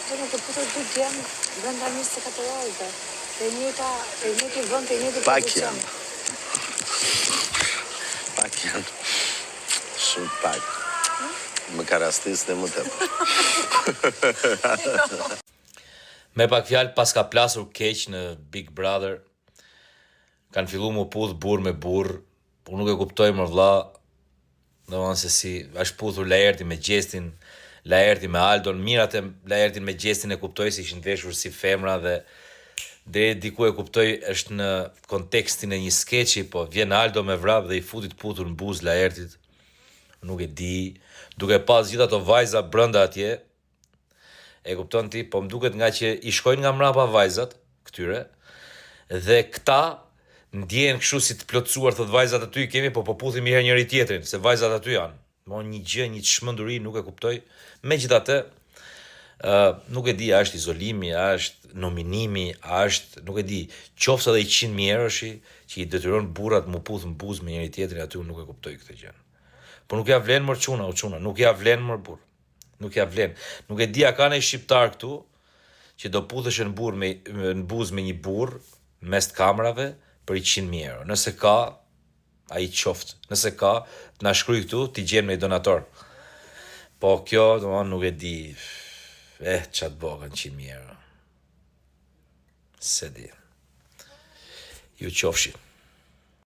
Do në të putur dy djemë brenda 24 orëve. E njëti vënd, e njëti pozicion. Pak janë. Shumë pak. Më ka rastis dhe më të Me pak fjalë, pas ka plasur keq në Big Brother, kanë fillu mu pudh burr me burr, por nuk e kuptoj më vlla, domethënë se si është pudhur Laerti me Gjestin, Laerti me Aldon, mirat e Laertin me Gjestin e kuptoj se ishin veshur si femra dhe deri diku e kuptoj është në kontekstin e një skeçi, po vjen Aldo me vrap dhe i futit puthur në buzë Laertit. Nuk e di, duke pas gjitha ato vajza brenda atje, e kupton ti, po më duket nga që i shkojnë nga mrapa vajzat këtyre, dhe këta ndjen kështu si të plotësuar, thot vajzat aty i kemi, po puthim i herë njëri tjetrin, se vajzat aty janë. Mo një gjë, një çmenduri, nuk e kuptoj. Megjithatë, nuk e di, a është izolimi, a është nominimi, a është, nuk e di, qoftë edhe i 100.000 euroshi që i detyron burrat mu puth në buzë me njëri tjetrin aty, unë nuk e kuptoj këtë gjë. Po nuk ja vlen mër çuna, nuk ja vlen mër burr. Nuk ja vlen. Nuk e di a ka një shqiptar këtu që do puthesh në buzë me një burr mes të kamerave për 100.000 euro. Nëse ka, ai qoftë. Nëse ka, të na shkruaj këtu, t'i gjejmë një donator. Po kjo, domethënë nuk e di. Çat boga 100.000 euro. Se di. Ju qofshi.